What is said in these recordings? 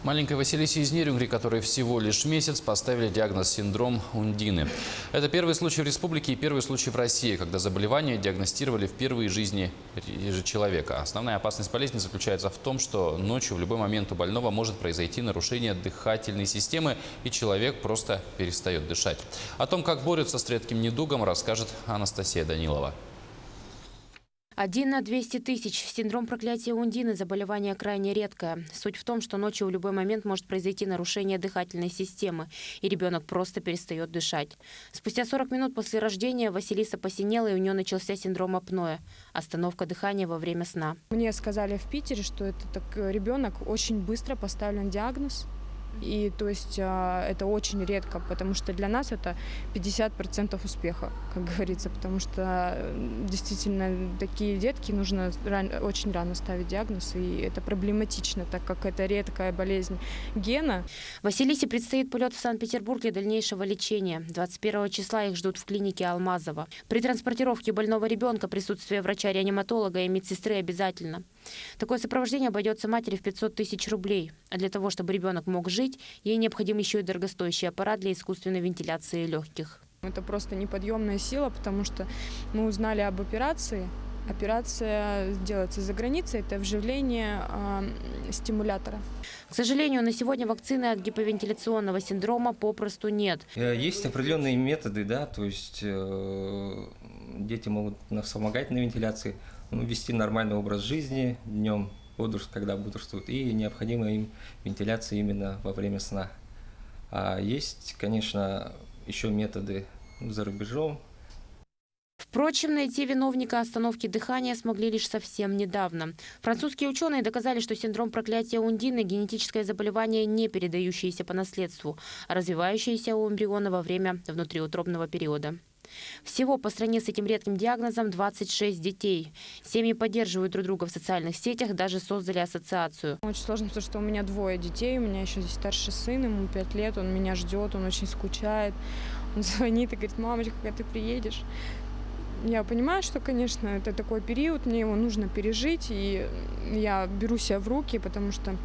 Маленькой Василисе из Нерюнгри, которой всего лишь месяц, поставили диагноз синдром Ундины. Это первый случай в республике и первый случай в России, когда заболевание диагностировали впервые в жизни человека. Основная опасность болезни заключается в том, что ночью в любой момент у больного может произойти нарушение дыхательной системы, и человек просто перестает дышать. О том, как борются с редким недугом, расскажет Анастасия Данилова. 1 на 200 тысяч. Синдром проклятия Ундины – заболевание крайне редкое. Суть в том, что ночью в любой момент может произойти нарушение дыхательной системы, и ребенок просто перестает дышать. Спустя 40 минут после рождения Василиса посинела, и у нее начался синдром апноэ – остановка дыхания во время сна. Мне сказали в Питере, что ребенок очень быстро поставлен диагноз. И то есть это очень редко, потому что для нас это 50% успеха, как говорится, потому что действительно такие детки нужно очень рано ставить диагноз, и это проблематично, так как это редкая болезнь гена. Василисе предстоит полет в Санкт-Петербург для дальнейшего лечения. 21 числа их ждут в клинике Алмазова. При транспортировке больного ребенка присутствие врача-реаниматолога и медсестры обязательно. Такое сопровождение обойдется матери в 500 тысяч рублей. А для того, чтобы ребенок мог жить, ей необходим еще и дорогостоящий аппарат для искусственной вентиляции легких. Это просто неподъемная сила, потому что мы узнали об операции. Операция делается за границей, это вживление стимулятора. К сожалению, на сегодня вакцины от гиповентиляционного синдрома попросту нет. Есть определенные методы, да, то есть дети могут вспомогать на вентиляции, вести нормальный образ жизни днем, когда бодрствуют, и необходима им вентиляция именно во время сна. А есть, конечно, еще методы за рубежом. Впрочем, найти виновника остановки дыхания смогли лишь совсем недавно. Французские ученые доказали, что синдром проклятия Ундины – генетическое заболевание, не передающееся по наследству, а развивающееся у эмбриона во время внутриутробного периода. Всего по стране с этим редким диагнозом 26 детей. Семьи поддерживают друг друга в социальных сетях, даже создали ассоциацию. Очень сложно, потому что у меня 2 детей, у меня еще здесь старший сын, ему 5 лет, он меня ждет, он очень скучает. Он звонит и говорит: мамочка, когда ты приедешь? Я понимаю, что, конечно, это такой период, мне его нужно пережить, и я беру себя в руки, потому что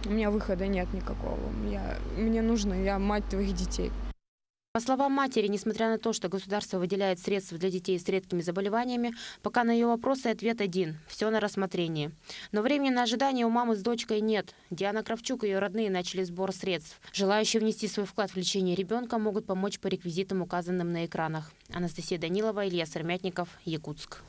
у меня выхода нет никакого. Я мать твоих детей. По словам матери, несмотря на то, что государство выделяет средства для детей с редкими заболеваниями, пока на ее вопросы ответ один – все на рассмотрении. Но времени на ожидание у мамы с дочкой нет. Диана Кравчук и ее родные начали сбор средств. Желающие внести свой вклад в лечение ребенка могут помочь по реквизитам, указанным на экранах. Анастасия Данилова, Илья Сармятников, Якутск.